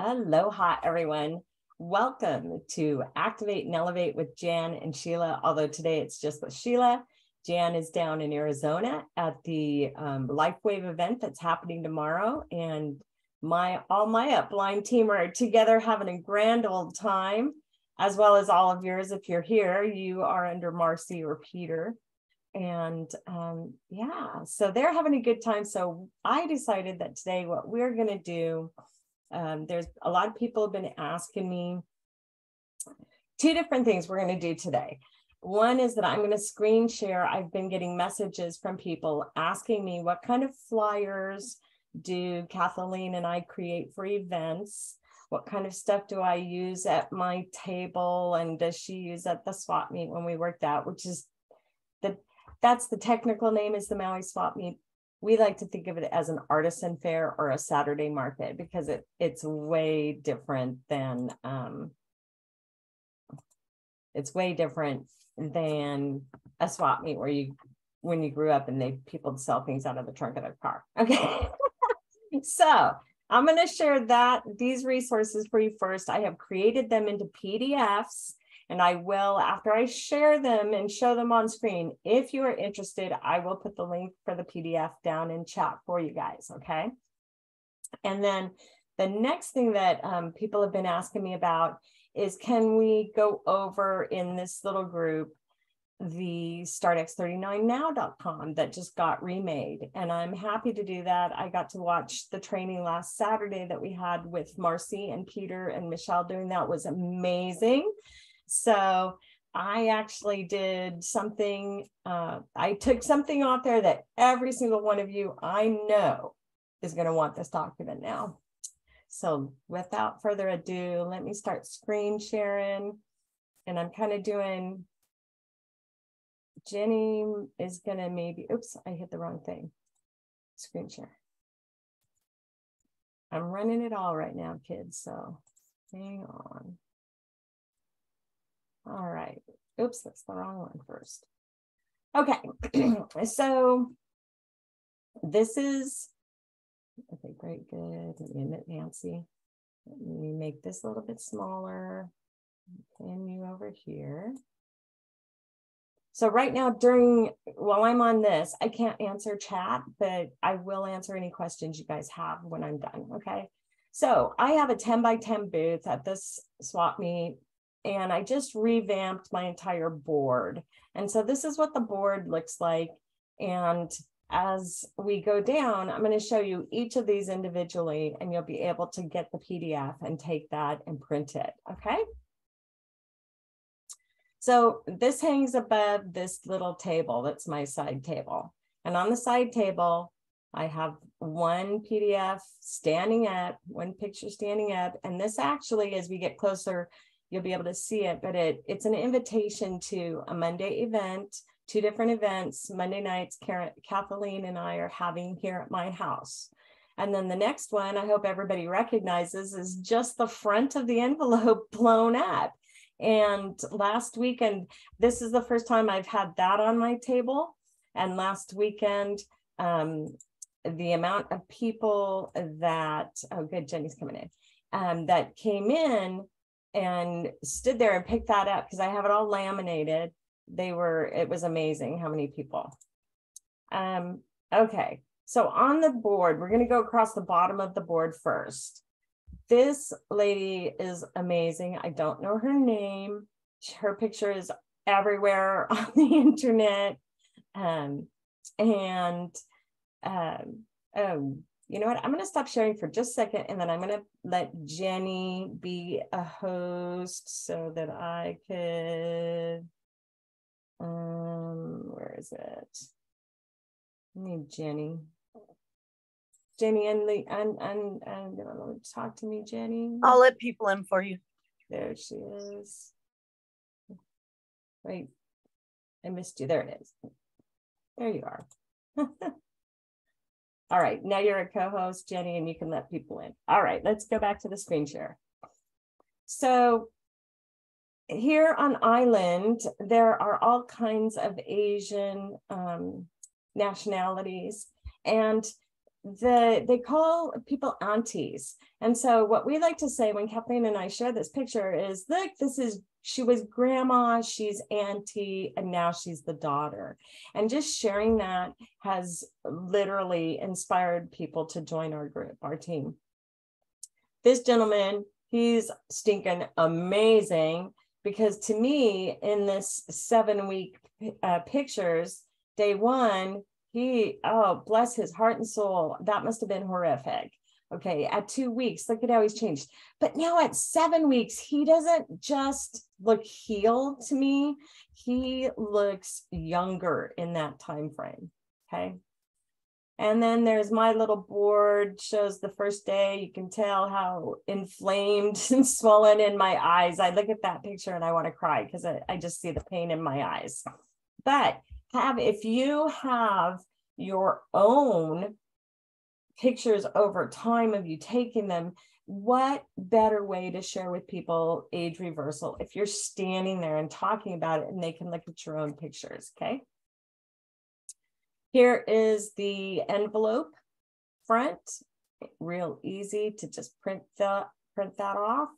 Aloha, everyone. Welcome to Activate and Elevate with Jan and Sheila, although today it's just with Sheila. Jan is down in Arizona at the Lifewave event that's happening tomorrow, and all my upline team are together having a grand old time, as well as all of yours. If you're here, you are under Marcy or Peter. And yeah, so they're having a good time. So I decided that today what we're going to do, there's a lot of people have been asking me two different things we're going to do today. One is that I'm going to screen share. I've been getting messages from people asking me what kind of flyers do Kathleen and I create for events? What kind of stuff do I use at my table? And does she use at the swap meet when we worked out, which is that's the technical name, is the Maui swap meet. We like to think of it as an artisan fair or a Saturday market because it's way different than a swap meet where when you grew up and people sell things out of the trunk of their car. Okay. So I'm going to share these resources for you first. I have created them into PDFs. And I will, after I share them and show them on screen, if you are interested, I will put the link for the PDF down in chat for you guys, okay? And then the next thing that people have been asking me about is, can we go over in this little group the startx39now.com that just got remade? And I'm happy to do that. I got to watch the training last Saturday that we had with Marcy and Peter and Michelle doing that. It was amazing. So I actually did something, I took something out there that every single one of you I know is going to want this document now. So without further ado, let me start screen sharing. And I'm kind of doing, Jenny is going to maybe, oops, I hit the wrong thing. Screen share. I'm running it all right now, kids. So hang on. All right. Oops, that's the wrong one first. Okay. So this is, okay, great, good. Let me admit Nancy. Let me make this a little bit smaller. Pin you over here. So right now while I'm on this, I can't answer chat, but I will answer any questions you guys have when I'm done, okay? So I have a 10 by 10 booth at this swap meet. And I just revamped my entire board. And so this is what the board looks like. And as we go down, I'm going to show you each of these individually, and you'll be able to get the PDF and take that and print it. Okay. So this hangs above this little table. That's my side table. And on the side table, I have one PDF standing up, one picture standing up. And this actually, as we get closer, you'll be able to see it, but it's an invitation to a Monday event, two different events. Monday nights, Kathleen and I are having here at my house. And then the next one, I hope everybody recognizes, is just the front of the envelope blown up. And last weekend, this is the first time I've had that on my table. And last weekend, the amount of people that, oh good, Jenny's coming in, that came in and stood there and picked that up because I have it all laminated. It was amazing how many people. Okay, so on the board, we're going to go across the bottom of the board first. This lady is amazing. I don't know her name. Her picture is everywhere on the internet. You know what? I'm going to stop sharing for just a second, and then I'm going to let Jenny be a host so that I could, where is it? I need Jenny. Jenny, and talk to me, Jenny. I'll let people in for you. There she is. Wait, I missed you. There it is. There you are. All right, now you're a co-host, Jenny, and you can let people in. All right, let's go back to the screen share. So here on Island, there are all kinds of Asian nationalities. And they call people aunties. And so what we like to say when Kathleen and I share this picture is, look, she was grandma, she's auntie, and now she's the daughter. And just sharing that has literally inspired people to join our group, our team. This gentleman, he's stinking amazing, because to me, in this 7-week pictures, day one, oh, bless his heart and soul, that must have been horrific. Okay, at 2 weeks, look at how he's changed. But now at 7 weeks, he doesn't just look healed to me. He looks younger in that time frame, okay? And then there's my little board, shows the first day. You can tell how inflamed and swollen in my eyes. I look at that picture and I want to cry because I just see the pain in my eyes. But if you have your own pictures over time of you taking them, what better way to share with people age reversal if you're standing there and talking about it and they can look at your own pictures, okay? Here is the envelope front, real easy to just print that off.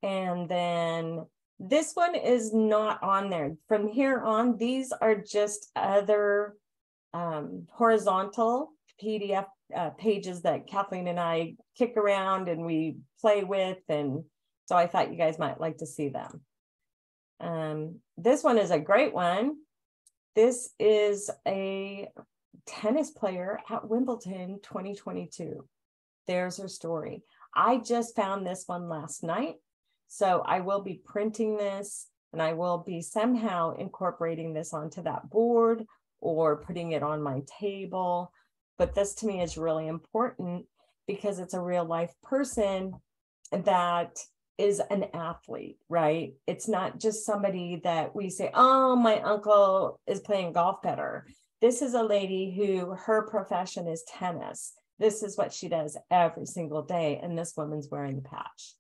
And then this one is not on there. From here on, these are just other horizontal PDF pages that Kathleen and I kick around and we play with. And so I thought you guys might like to see them. This one is a great one. This is a tennis player at Wimbledon 2022. There's her story. I just found this one last night. So I will be printing this and I will be somehow incorporating this onto that board or putting it on my table. But this to me is really important because it's a real life person that is an athlete, right? It's not just somebody that we say, oh, my uncle is playing golf better. This is a lady who her profession is tennis. This is what she does every single day. And this woman's wearing the patch.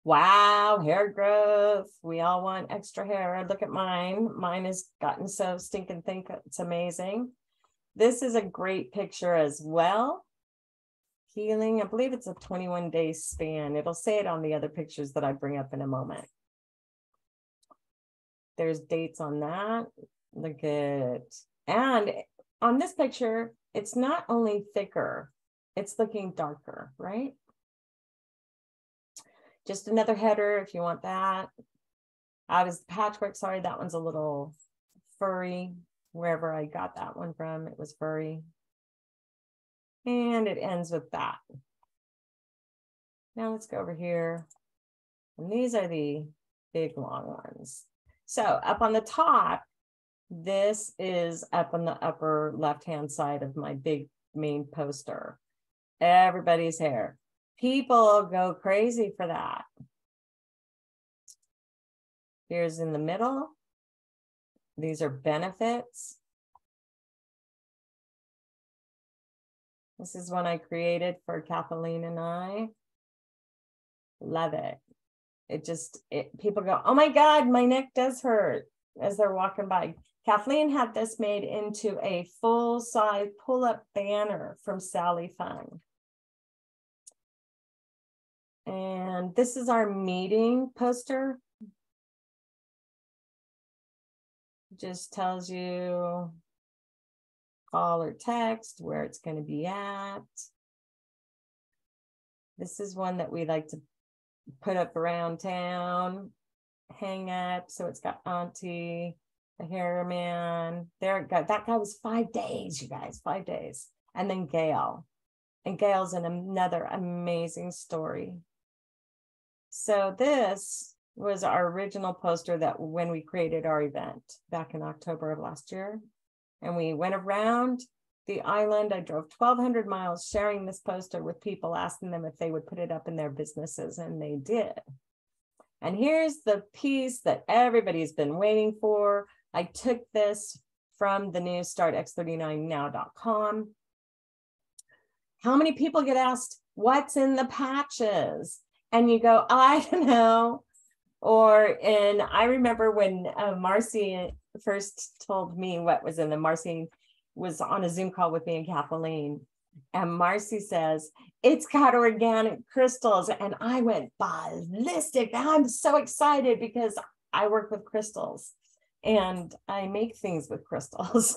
Wow, hair growth. We all want extra hair. Look at mine. Mine has gotten so stinking thick. It's amazing. This is a great picture as well. Healing, I believe it's a 21-day span. It'll say it on the other pictures that I bring up in a moment. There's dates on that. Look at, and on this picture, it's not only thicker, it's looking darker, right? Just another header if you want that. Out is the patchwork. Sorry, that one's a little furry. Wherever I got that one from, it was furry. And it ends with that. Now let's go over here. And these are the big long ones. So up on the top, this is up on the upper left-hand side of my big main poster. Everybody's hair. People go crazy for that. Here's in the middle. These are benefits. This is one I created for Kathleen and I. Love it. People go, oh my God, my neck does hurt as they're walking by. Kathleen had this made into a full-size pull-up banner from Sally Fun. And this is our meeting poster. Just tells you call or text, where it's going to be at. This is one that we like to put up around town, hang up. So it's got Auntie, the hair man. There it goes. That guy was 5 days, you guys, 5 days. And then Gail. And Gail's in another amazing story. So this was our original poster that when we created our event back in October of last year. And we went around the island. I drove 1,200 miles sharing this poster with people, asking them if they would put it up in their businesses, and they did. And here's the piece that everybody's been waiting for. I took this from the new startx39now.com. How many people get asked, what's in the patches? And you go, I don't know. And I remember when Marcy first told me what was in them. Marcy was on a Zoom call with me and Kathleen, and Marcy says, it's got organic crystals. And I went ballistic. I'm so excited because I work with crystals and I make things with crystals.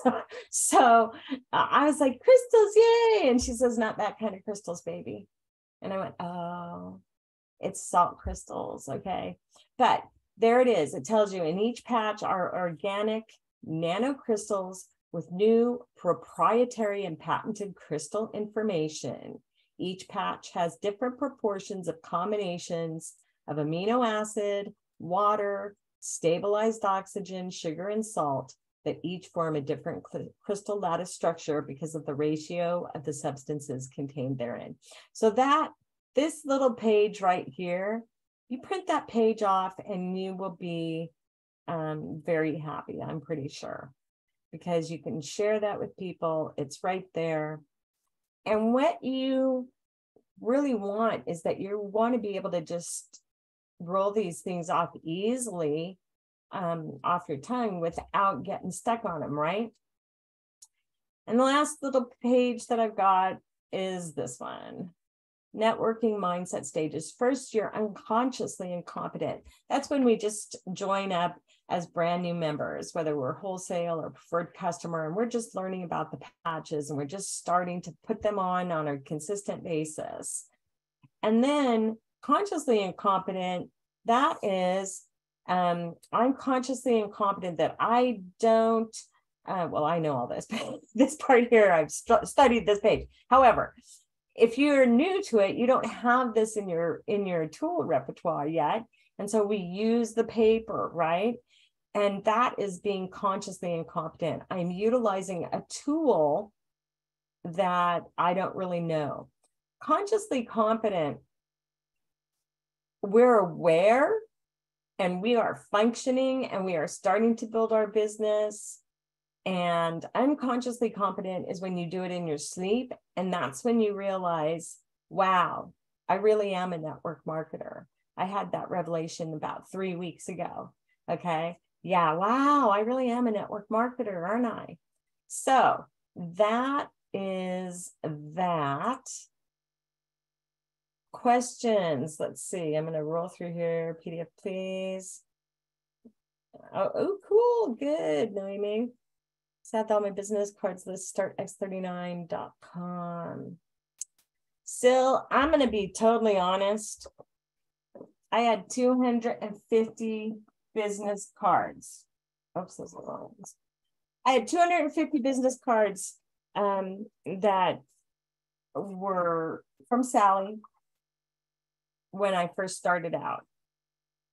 So I was like, crystals, yay. And she says, not that kind of crystals, baby. And I went, oh, it's salt crystals. Okay. But there it is. It tells you in each patch are organic nanocrystals with new proprietary and patented crystal information. Each patch has different proportions of combinations of amino acid, water, stabilized oxygen, sugar, and salt that each form a different crystal lattice structure because of the ratio of the substances contained therein. So that this little page right here, you print that page off and you will be very happy, I'm pretty sure, because you can share that with people. It's right there. And what you really want is that you want to be able to just roll these things off easily off your tongue without getting stuck on them, right? And the last little page that I've got is this one. Networking mindset stages. First, you're unconsciously incompetent. That's when we just join up as brand new members, whether we're wholesale or preferred customer, and we're just learning about the patches and we're just starting to put them on a consistent basis. And then consciously incompetent, that is, I'm consciously incompetent that I don't, well, I know all this, but this part here, I've studied this page. However, if you're new to it, you don't have this in your tool repertoire yet. And so we use the paper, right? And that is being consciously incompetent. I'm utilizing a tool that I don't really know. Consciously competent, we're aware and we are functioning and we are starting to build our business. And unconsciously competent is when you do it in your sleep. And that's when you realize, wow, I really am a network marketer. I had that revelation about 3 weeks ago. Okay. Yeah. Wow. I really am a network marketer, aren't I? So that is that. Questions. Let's see. I'm going to roll through here. PDF, please. Oh, cool. Good, Noemi. Set all my business cards list, startx39.com. Still, I'm going to be totally honest. I had 250 business cards. Oops, those are long ones. I had 250 business cards that were from Sally when I first started out.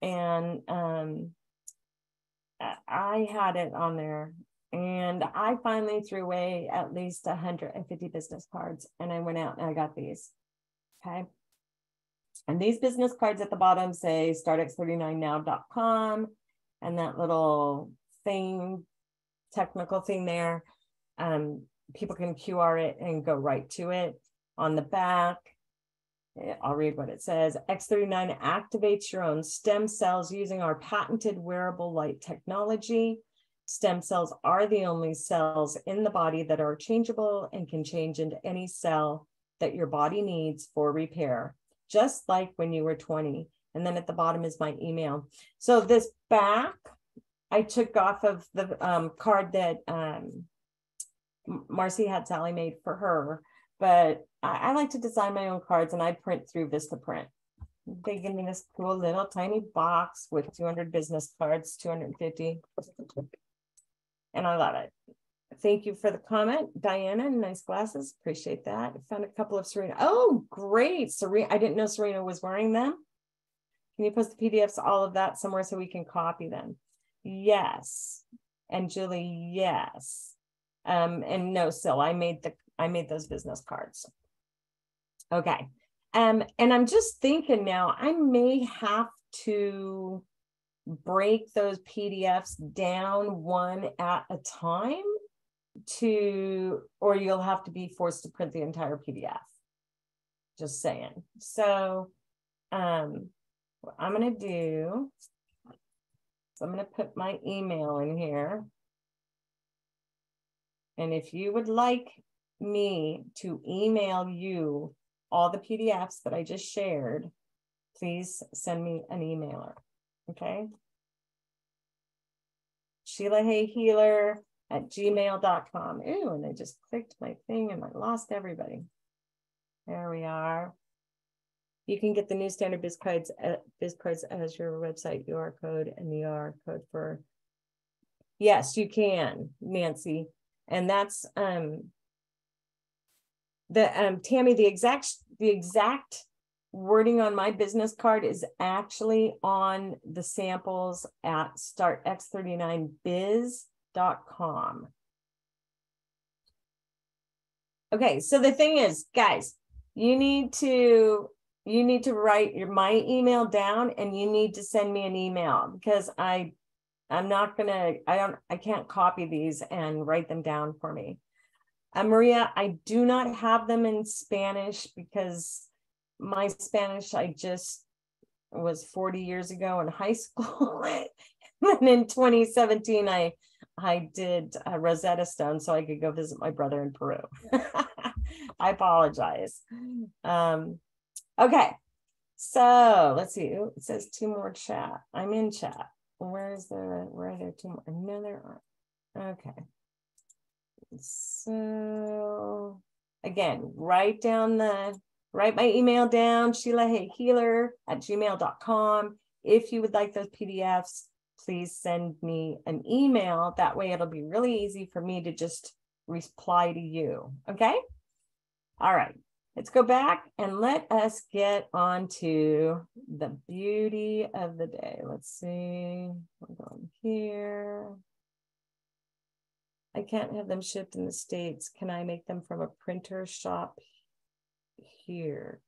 And I had it on there. And I finally threw away at least 150 business cards. And I went out and I got these. Okay. And these business cards at the bottom say startx39now.com. And that little thing, technical thing there, people can QR it and go right to it. On the back, I'll read what it says. X39 activates your own stem cells using our patented wearable light technology. Stem cells are the only cells in the body that are changeable and can change into any cell that your body needs for repair, just like when you were 20. And then at the bottom is my email. So this back, I took off of the card that Marcy had Sally made for her. But I like to design my own cards and I print through Vistaprint. They give me this cool little tiny box with 200 business cards, 250. And I love it. Thank you for the comment, Diana. Nice glasses. Appreciate that. I found a couple of Serena. Oh, great. Serena. I didn't know Serena was wearing them. Can you post the PDFs, all of that somewhere so we can copy them? Yes. And Julie, yes. And no, Sil, I made those business cards. Okay. And I'm just thinking now, I may have to break those PDFs down one at a time or you'll have to be forced to print the entire PDF. Just saying. So what I'm going to do, so I'm going to put my email in here. And if you would like me to email you all the PDFs that I just shared, please send me an emailer. Okay. Sheila Hey Healer at gmail.com. Ooh, and I just clicked my thing and I lost everybody. There we are. You can get the new standard biz codes as your website URL code and the URL code for. Yes, you can, Nancy. And that's Tammy, the exact wording on my business card is actually on the samples at startx39biz.com. Okay, so the thing is, guys, you need to write my email down and you need to send me an email because I can't copy these and write them down for me. Maria, I do not have them in Spanish because my Spanish, I just was 40 years ago in high school. And in 2017, I did Rosetta Stone so I could go visit my brother in Peru. I apologize. Okay, so let's see. Ooh, it says 2 more chat. I'm in chat. Where are there 2 more? No, there aren't. Okay. So again, write my email down, Sheila Hey Healer at gmail.com. If you would like those PDFs, please send me an email. That way it'll be really easy for me to just reply to you. Okay. All right. Let's go back and let us get on to the beauty of the day. Let's see. We're going here. I can't have them shipped in the States. Can I make them from a printer shop here?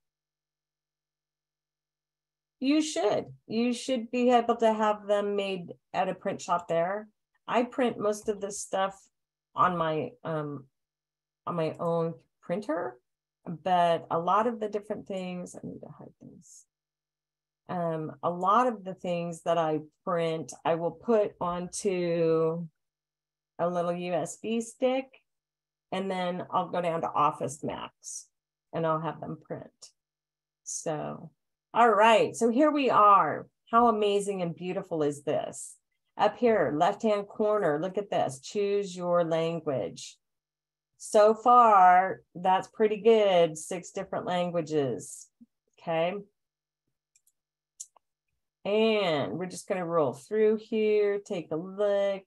You should. You should be able to have them made at a print shop there. I print most of this stuff on my own printer, but a lot of the different things, I need to hide things. A lot of the things that I print, I will put onto a little USB stick, and then I'll go down to Office Max and I'll have them print. So, all right, so here we are. How amazing and beautiful is this? Up here, left-hand corner, look at this, choose your language. So far, that's pretty good, 6 different languages, okay? And we're just gonna roll through here, take a look.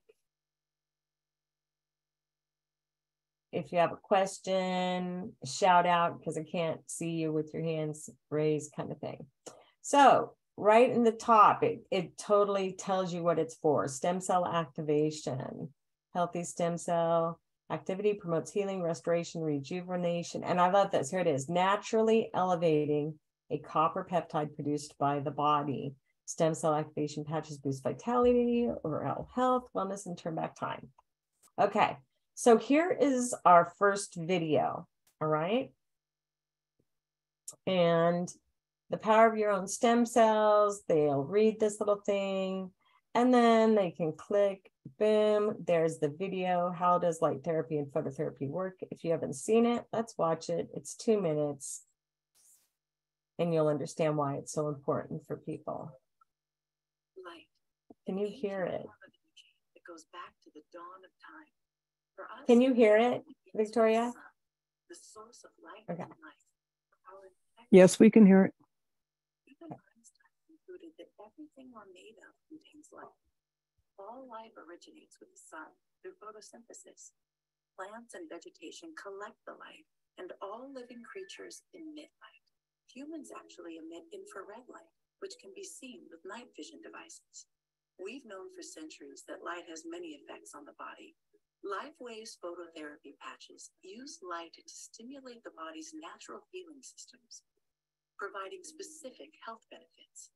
If you have a question, shout out because I can't see you with your hands raised kind of thing. So right in the top, it totally tells you what it's for. Stem cell activation, healthy stem cell activity promotes healing, restoration, rejuvenation. And I love this. Here it is. Naturally elevating a copper peptide produced by the body. Stem cell activation patches boost vitality, overall health, wellness, and turn back time. Okay. So here is our first video, all right? And the power of your own stem cells, they'll read this little thing, and then they can click, boom, there's the video. How does light therapy and phototherapy work? If you haven't seen it, let's watch it. It's 2 minutes, and you'll understand why it's so important for people. Light. Can you hear it? It goes back to the dawn of time. Us, can you hear it, Victoria? The source of light okay. and life. Yes, we can hear it. Even Einstein concluded that everything we're made of contains life. All life originates with the sun through photosynthesis. Plants and vegetation collect the light, and all living creatures emit light. Humans actually emit infrared light, which can be seen with night vision devices. We've known for centuries that light has many effects on the body. Lifewave's phototherapy patches use light to stimulate the body's natural healing systems, providing specific health benefits.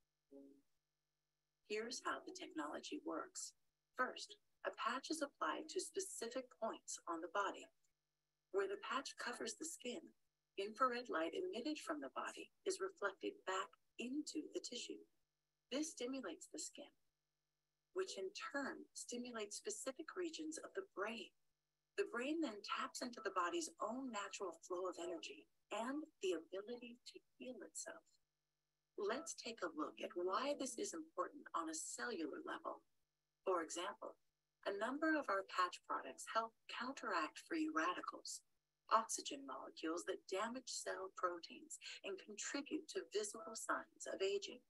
Here's how the technology works. First, a patch is applied to specific points on the body. Where the patch covers the skin, infrared light emitted from the body is reflected back into the tissue. This stimulates the skin, which in turn stimulates specific regions of the brain. The brain then taps into the body's own natural flow of energy and the ability to heal itself. Let's take a look at why this is important on a cellular level. For example, a number of our patch products help counteract free radicals, oxygen molecules that damage cell proteins and contribute to visible signs of aging.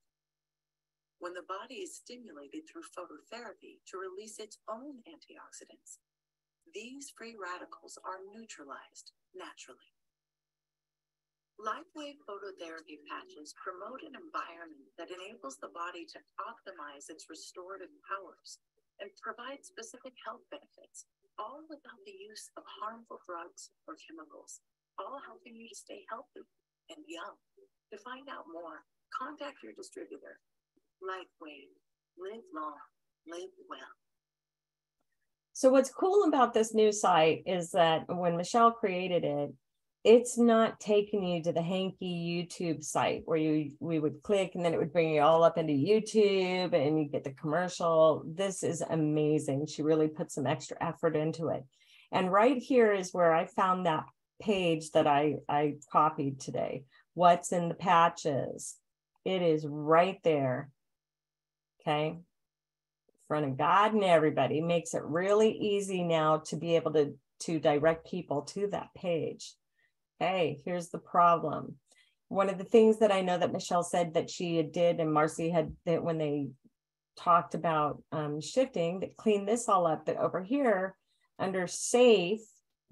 When the body is stimulated through phototherapy to release its own antioxidants, these free radicals are neutralized naturally. Lifewave phototherapy patches promote an environment that enables the body to optimize its restorative powers and provide specific health benefits, all without the use of harmful drugs or chemicals, all helping you to stay healthy and young. To find out more, contact your distributor. Lifewave, live long, live well. So what's cool about this new site is that when Michelle created it, it's not taking you to the hanky YouTube site where we would click and then it would bring you all up into YouTube and you get the commercial. This is amazing. She really put some extra effort into it. And right here is where I found that page that I copied today. What's in the patches? It is right there. Okay. In front of God and everybody. Makes it really easy now to be able to direct people to that page. Hey, here's the problem. One of the things that I know that Michelle said that she did and Marcy had, that when they talked about shifting, that cleaned this all up, that over here under safe,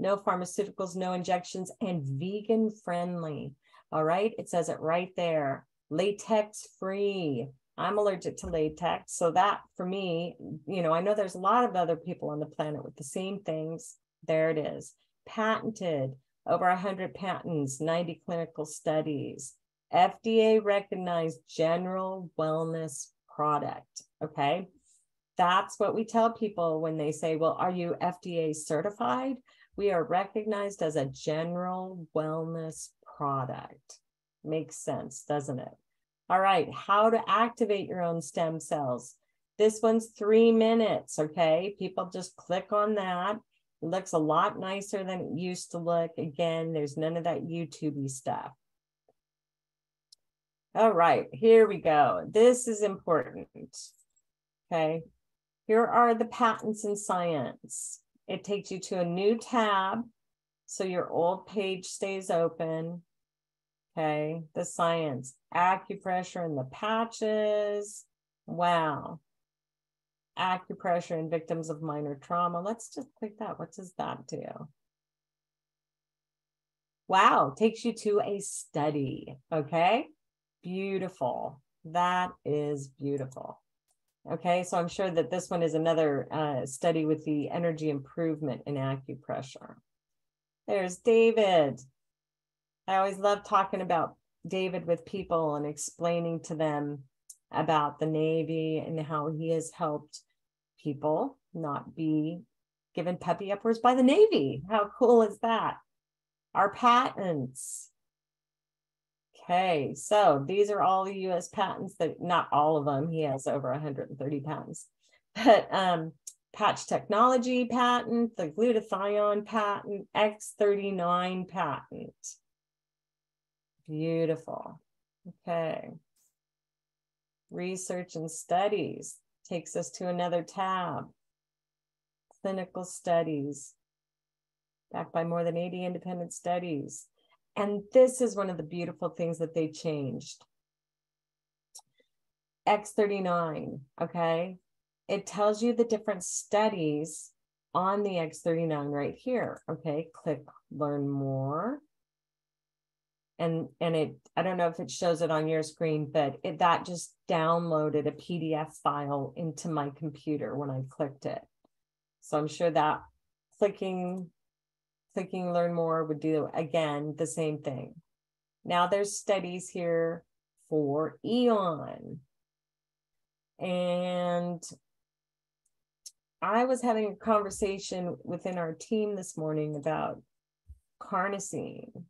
no pharmaceuticals, no injections, and vegan friendly. All right, it says it right there. Latex free. I'm allergic to latex. So that for me, you know, I know there's a lot of other people on the planet with the same things. There it is. Patented. Over 100 patents, 90 clinical studies, FDA recognized general wellness product. Okay. That's what we tell people when they say, well, are you FDA certified? We are recognized as a general wellness product. Makes sense, doesn't it? All right. How to activate your own stem cells. This one's 3 minutes. Okay. People just click on that. It looks a lot nicer than it used to look. Again, there's none of that YouTube-y stuff. All right, here we go. This is important. Okay, here are the patents in science. It takes you to a new tab, so your old page stays open. Okay, the science, acupressure and the patches. Wow. Acupressure in victims of minor trauma. Let's just click that. What does that do? Wow, takes you to a study. Okay, beautiful. That is beautiful. Okay, so I'm sure that this one is another study with the energy improvement in acupressure. There's David. I always love talking about David with people and explaining to them about the Navy and how he has helped people not be given puppy uppers by the Navy. How cool is that? Our patents. Okay, so these are all the US patents, that not all of them. He has over 130 patents. But patch technology patent, the glutathione patent, X39 patent. Beautiful. Okay. Research and studies takes us to another tab. Clinical studies, backed by more than 80 independent studies. And this is one of the beautiful things that they changed. X39, okay? It tells you the different studies on the X39 right here, okay? Click learn more. And it, I don't know if it shows it on your screen, but that just downloaded a PDF file into my computer when I clicked it. So I'm sure that clicking learn more would do, again, the same thing. Now there's studies here for Eon. And I was having a conversation within our team this morning about carnosine.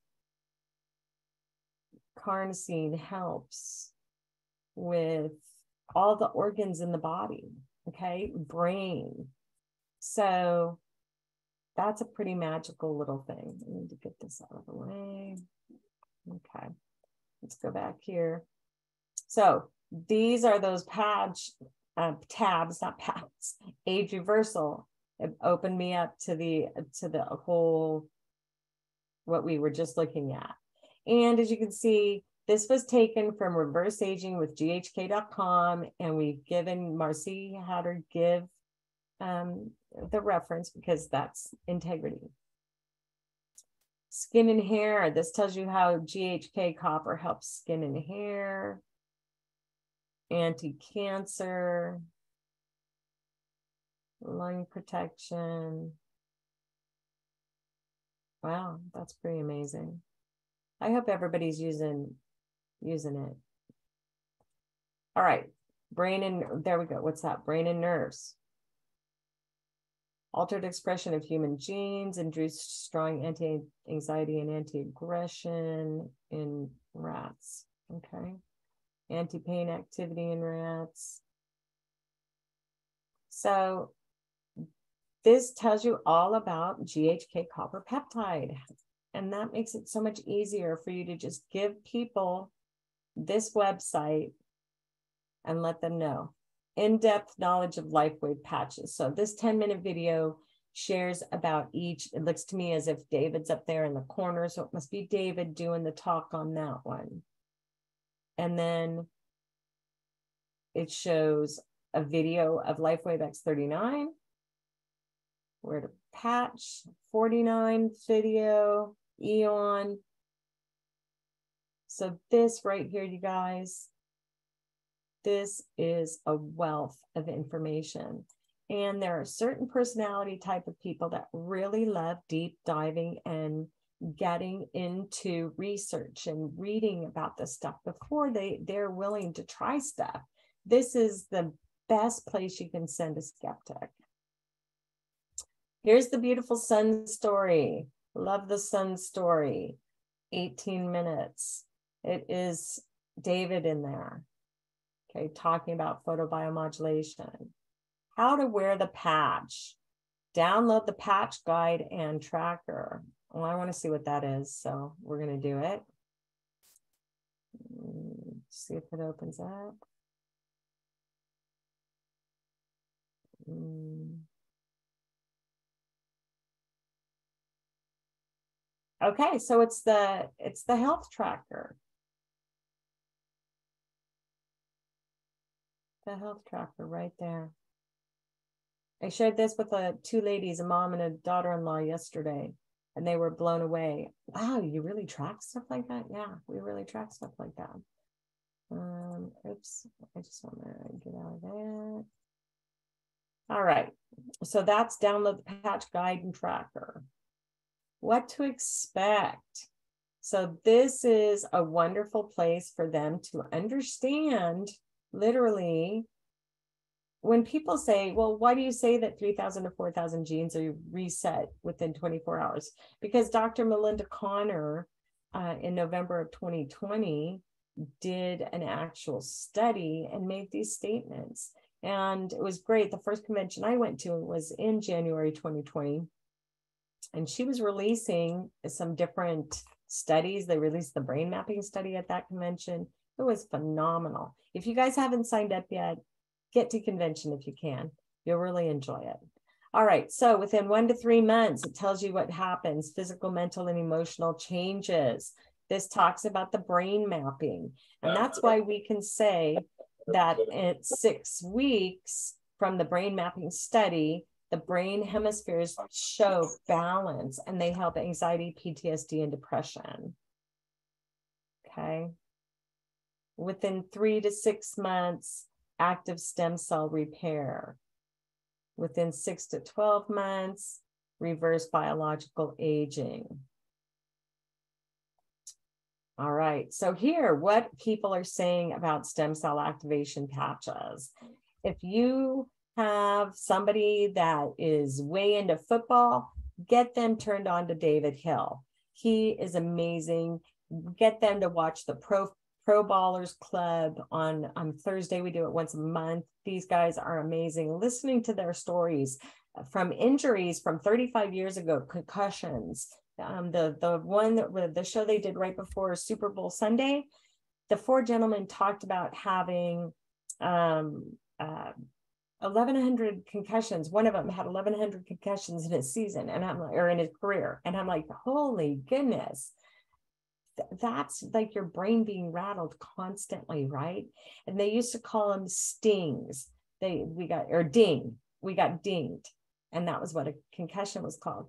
Carnosine helps with all the organs in the body, okay? Brain. So That's a pretty magical little thing. I need to get this out of the way. Okay, let's go back here. So these are those tabs, not pads, age reversal. It opened me up to the whole, what we were just looking at. And as you can see, this was taken from Reverse Aging with GHK.com, and we've given, Marcy had her give the reference because that's integrity. Skin and hair. This tells you how GHK copper helps skin and hair. Anti-cancer. Lung protection. Wow, that's pretty amazing. I hope everybody's using it. All right, brain and, there we go. What's that? Brain and nerves. Altered expression of human genes, induced strong anti-anxiety and anti-aggression in rats. Okay. Anti-pain activity in rats. So this tells you all about GHK copper peptide. And that makes it so much easier for you to just give people this website and let them know. In-depth knowledge of Lifewave patches. So this 10-minute video shares about each. It looks to me as if David's up there in the corner, so it must be David doing the talk on that one. And then it shows a video of Lifewave X39, where to patch, 49 video, Eon. So this right here, you guys, this is a wealth of information. And there are certain personality type of people that really love deep diving and getting into research and reading about this stuff before they're willing to try stuff. This is the best place you can send a skeptic. Here's the beautiful sun story. Love the sun story. 18 minutes. It is David in there. Okay, talking about photobiomodulation. How to wear the patch. Download the patch guide and tracker. Well, I want to see what that is, so we're going to do it. See if it opens up. Okay, so it's the health tracker. The health tracker right there. I shared this with two ladies, a mom and a daughter-in-law yesterday, and they were blown away. Wow, you really track stuff like that? Yeah, we really track stuff like that. Oops, I just want to get out of that. All right, so that's download the patch guide and tracker. What to expect. So this is a wonderful place for them to understand, literally, when people say, well, why do you say that 3,000 to 4,000 genes are reset within 24 hours? Because Dr. Melinda Connor in November of 2020 did an actual study and made these statements. And it was great. The first convention I went to was in January 2020. And she was releasing some different studies. They released the brain mapping study at that convention. It was phenomenal. If you guys haven't signed up yet, get to convention if you can. You'll really enjoy it. All right, so within 1 to 3 months, it tells you what happens, physical, mental, and emotional changes. This talks about the brain mapping. And that's why we can say that at 6 weeks from the brain mapping study, the brain hemispheres show balance and they help anxiety, PTSD, and depression. Okay. Within 3 to 6 months, active stem cell repair. Within 6 to 12 months, reverse biological aging. All right, so here, what people are saying about stem cell activation patches. If you have somebody that is way into football, get them turned on to David Hill. He is amazing. Get them to watch the Pro Ballers Club on Thursday. We do it once a month. These guys are amazing. Listening to their stories, from injuries from 35 years ago, concussions. The one that the show they did right before Super Bowl Sunday, the 4 gentlemen talked about having 1,100 concussions. One of them had 1,100 concussions in his season, and I'm like, or in his career, and I'm like, holy goodness. That's like your brain being rattled constantly, right? And they used to call them stings. We got dinged, and that was what a concussion was called.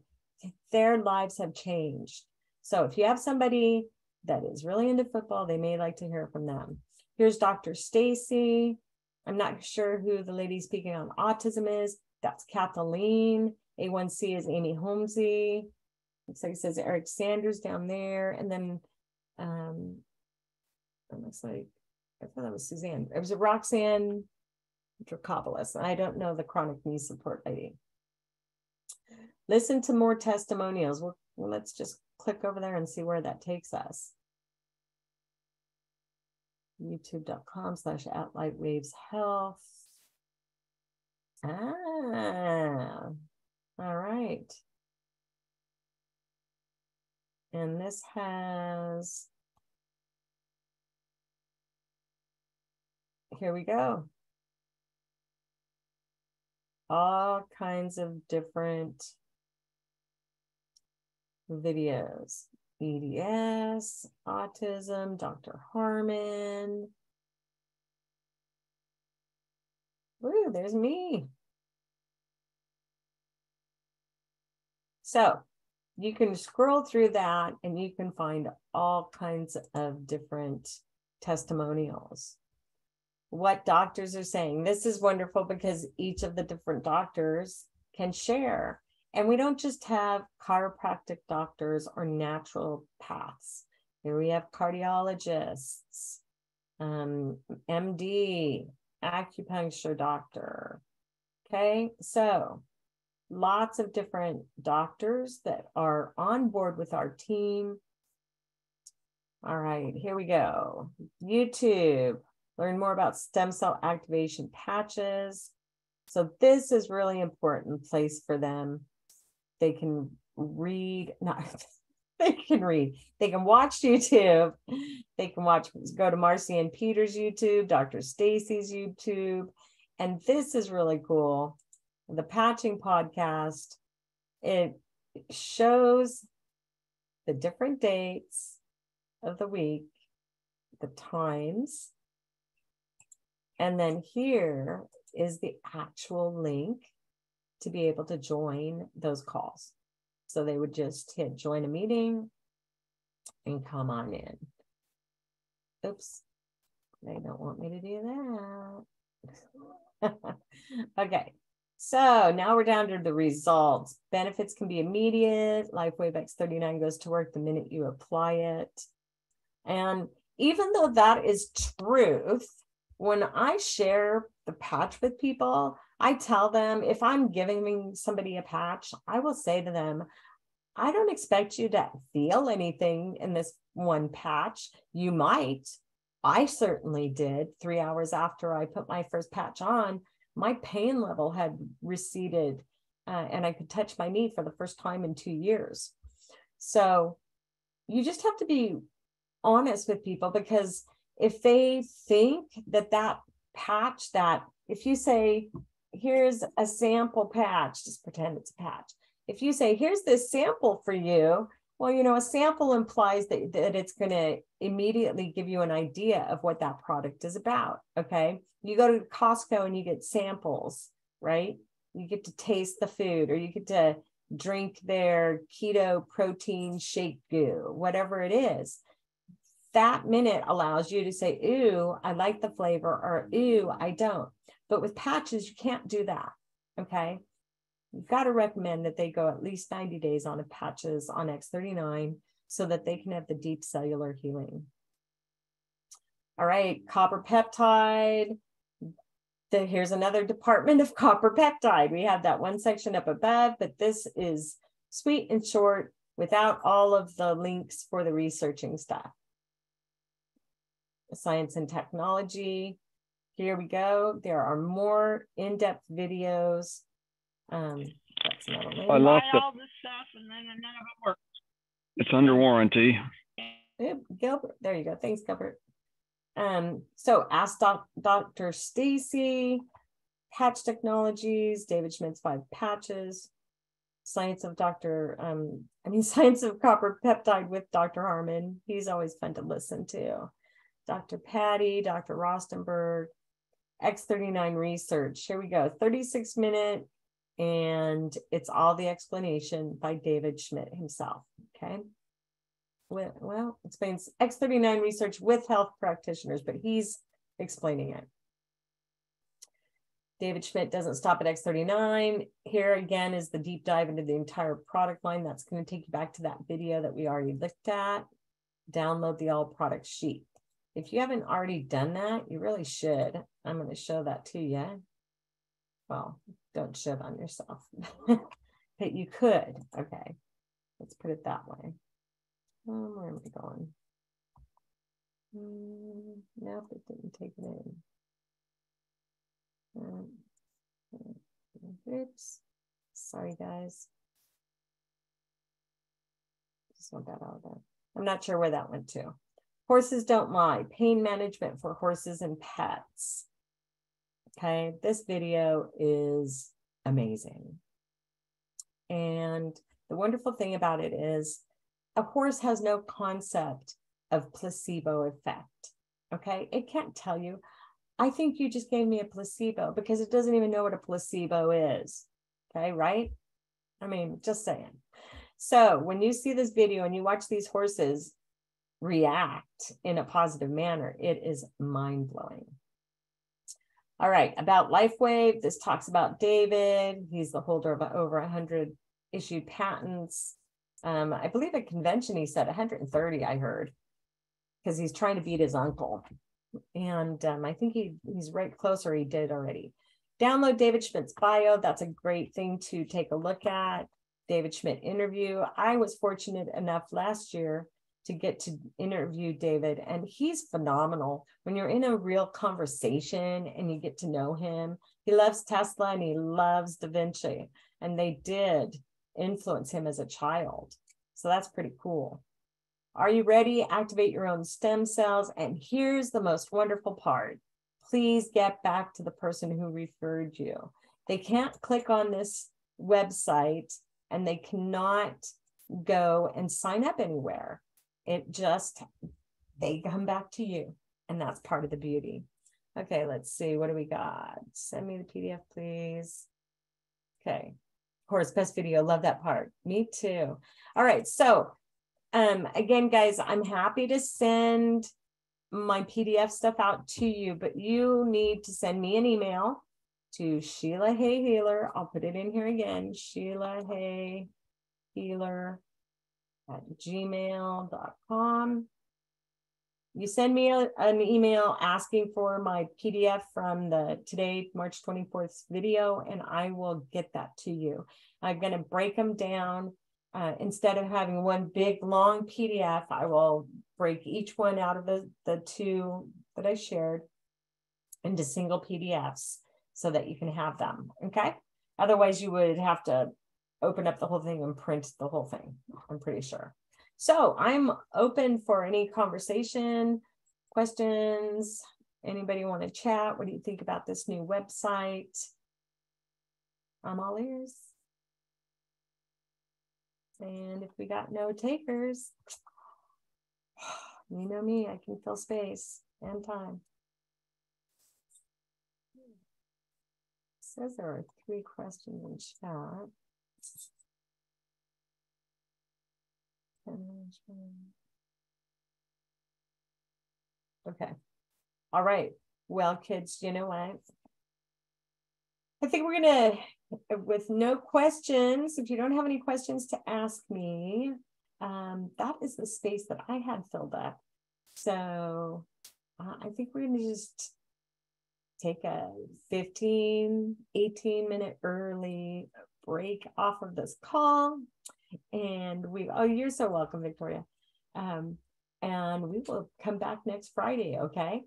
Their lives have changed. So if you have somebody that is really into football, they may like to hear from them. Here's Dr. Stacy. I'm not sure who the lady speaking on autism is. That's Kathleen. A1C is Amy Holmesy. Looks like it says Eric Sanders down there. And then it looks like, I thought that was Suzanne. It was a Roxanne Dracopoulos. I don't know the chronic knee support lady. Listen to more testimonials. Well, let's just click over there and see where that takes us. youtube.com/@LifeWavesHealth. All right. And this has, here we go. All kinds of different videos. EDS, autism, Dr. Harmon. Ooh, there's me. So you can scroll through that and you can find all kinds of different testimonials. What doctors are saying. This is wonderful because each of the different doctors can share. And we don't just have chiropractic doctors or naturopaths. Here we have cardiologists, MD, acupuncture doctor. Okay, so lots of different doctors that are on board with our team. All right, here we go. YouTube, learn more about stem cell activation patches. So this is really important place for them. They can read, they can watch YouTube. They can go to Marcy and Peter's YouTube, Dr. Stacy's YouTube. And this is really cool. The patching podcast, it shows the different dates of the week, the times. And then here is the actual link to be able to join those calls. So they would just hit join a meeting and come on in. Oops, they don't want me to do that. Okay, so now we're down to the results. Benefits can be immediate. Lifewave X39 goes to work the minute you apply it. And even though that is truth, when I share the patch with people, I tell them, if I'm giving somebody a patch, I will say to them, I don't expect you to feel anything in this one patch. You might. I certainly did. 3 hours after I put my first patch on, my pain level had receded and I could touch my knee for the first time in 2 years. So you just have to be honest with people, because if they think that patch, that if you say, here's a sample patch, just pretend it's a patch. If you say, here's this sample for you, well, you know, a sample implies that it's going to immediately give you an idea of what that product is about. Okay. You go to Costco and you get samples, right? You get to taste the food, or you get to drink their keto protein shake goo, whatever it is. That minute allows you to say, ooh, I like the flavor, or ooh, I don't. But with patches, you can't do that, okay? You've got to recommend that they go at least 90 days on the patches on X39 so that they can have the deep cellular healing. All right, copper peptide. Here's another department of copper peptide. We have that one section up above, but this is sweet and short without all of the links for the researching stuff. Science and technology. Here we go. There are more in-depth videos. That's not a link. I lost Buy all this stuff and then none of it works. It's under warranty. Yep, Gilbert. There you go. Thanks, Gilbert. So ask Dr. Stacy, Patch Technologies, David Schmidt's 5 patches, Science of Science of Copper Peptide with Dr. Harmon. He's always fun to listen to. Dr. Patty, Dr. Rostenberg, X39 research. Here we go. 36-minute, and it's all the explanation by David Schmidt himself. Okay. Well, explains X39 research with health practitioners, but he's explaining it. David Schmidt doesn't stop at X39. Here again is the deep dive into the entire product line. That's going to take you back to that video that we already looked at. Download the all product sheet. If you haven't already done that, you really should. I'm going to show that to you. Well, don't show it on yourself, but you could. Okay, let's put it that way. Where am I going? Nope, it didn't take it in. Oops. Sorry, guys. Just want that out there. I'm not sure where that went to. Horses don't lie. Pain management for horses and pets. Okay, this video is amazing. And the wonderful thing about it is a horse has no concept of placebo effect. Okay, it can't tell you, I think you just gave me a placebo, because it doesn't even know what a placebo is. Okay, right? I mean, just saying. So when you see this video and you watch these horses react in a positive manner, it is mind-blowing. All right, about Lifewave, this talks about David. He's the holder of over 100 issued patents. I believe at convention he said 130, I heard, because he's trying to beat his uncle. And I think he's right closer. He did already. Download David Schmidt's bio. That's a great thing to take a look at. David Schmidt interview. I was fortunate enough last year to get to interview David, and he's phenomenal. When you're in a real conversation and you get to know him, he loves Tesla and he loves Da Vinci, and they did influence him as a child. So that's pretty cool. Are you ready? Activate your own stem cells. And here's the most wonderful part. Please get back to the person who referred you. They can't click on this website and they cannot go and sign up anywhere. They come back to you, and that's part of the beauty. Okay, let's see. What do we got? Send me the PDF, please. Okay. Of course, best video. Love that part. Me too. All right. So again, guys, I'm happy to send my PDF stuff out to you, but you need to send me an email to Sheila Hey Healer. I'll put it in here again. Sheila Hey Healer @gmail.com. You send me an email asking for my PDF from the today, March 24th video, and I will get that to you. I'm going to break them down. Instead of having one big long PDF, I will break each one out of the two that I shared into single PDFs so that you can have them. Okay. Otherwise, you would have to open up the whole thing and print the whole thing, I'm pretty sure. So I'm open for any conversation, questions. Anybody want to chat? What do you think about this new website? I'm all ears. And if we got no takers, you know me, I can fill space and time. It says there are 3 questions in chat. Okay. All right. Well, kids, you know what? I think we're going to, with no questions, if you don't have any questions to ask me, that is the space that I had filled up. So I think we're going to just take a 18 minute early break off of this call. And oh, you're so welcome, Victoria. And we will come back next Friday, okay?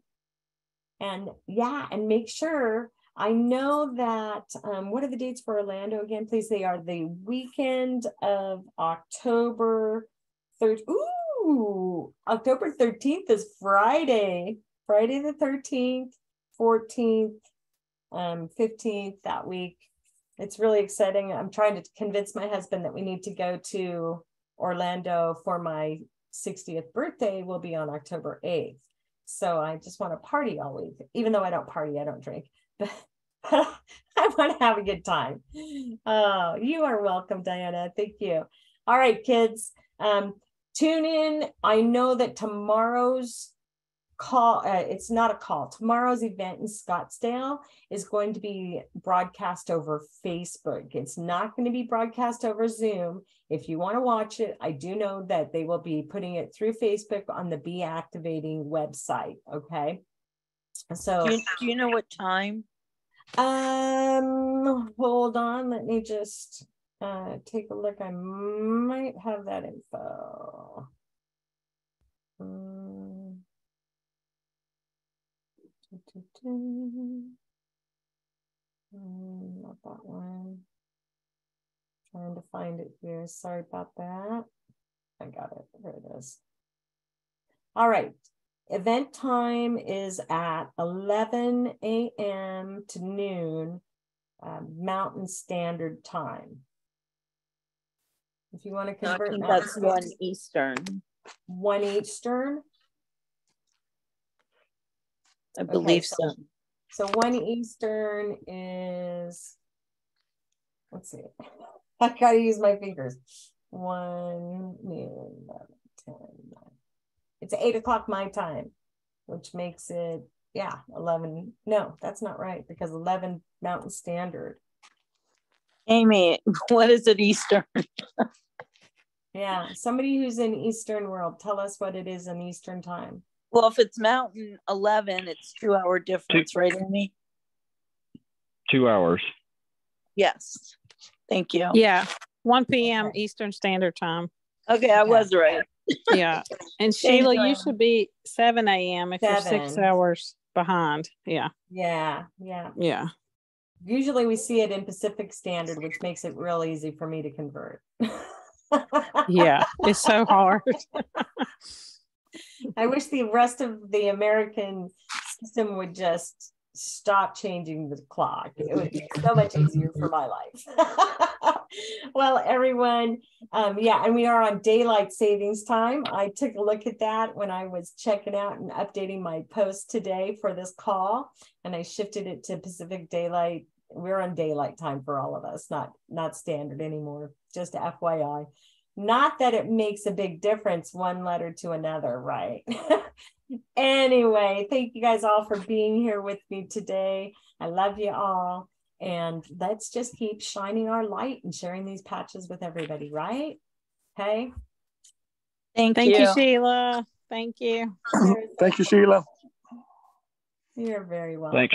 And yeah, and make sure I know that, what are the dates for Orlando again, please? They are the weekend of October 3rd. Ooh, October 13th is Friday. Friday the 13th, 14th, 15th that week. It's really exciting. I'm trying to convince my husband that we need to go to Orlando for my 60th birthday. Will be on October 8th. So I just want to party all week, even though I don't party, I don't drink, but I want to have a good time. Oh, you are welcome, Diana. Thank you. All right, kids, tune in. I know that tomorrow's call, it's not a call, tomorrow's event in Scottsdale is going to be broadcast over Facebook. It's not going to be broadcast over Zoom. If you want to watch it, I do know that they will be putting it through Facebook on the BeActivating website. Okay, so do you know what time? Hold on, let me just take a look. I might have that info. Not that one. Trying to find it here. Sorry about that. I got it. There it is. All right. Event time is at 11 a.m. to noon Mountain Standard Time. If you want to convert, I think that's 1 Eastern. 1 Eastern. I believe so. So 1 Eastern is, let's see, I gotta use my fingers. 1, 11, 10, 9. It's 8 o'clock my time, which makes it, yeah, 11. No, that's not right, because 11 Mountain Standard. Amy, what is it Eastern? Yeah, somebody who's in Eastern world, tell us what it is in Eastern time. Well, if it's Mountain 11, it's 2-hour difference, right, Amy? 2 hours. Yes. Thank you. Yeah. 1 p.m. Eastern Standard Time. Okay, I was right. Yeah. And Sheila, you should be 7 a.m. if you're 6 hours behind. Yeah. Yeah. Usually we see it in Pacific Standard, which makes it real easy for me to convert. Yeah, it's so hard. I wish the rest of the American system would just stop changing the clock. It would be so much easier for my life. Well, everyone, yeah, and we are on daylight savings time. I took a look at that when I was checking out and updating my post today for this call, and I shifted it to Pacific Daylight. We're on daylight time for all of us, not standard anymore, just FYI. Not that it makes a big difference one letter to another, right? Anyway, thank you guys all for being here with me today. I love you all. And let's just keep shining our light and sharing these patches with everybody, right? Okay. Thank you, Sheila. Thank you. Thank you, Sheila. You're very welcome. Thanks.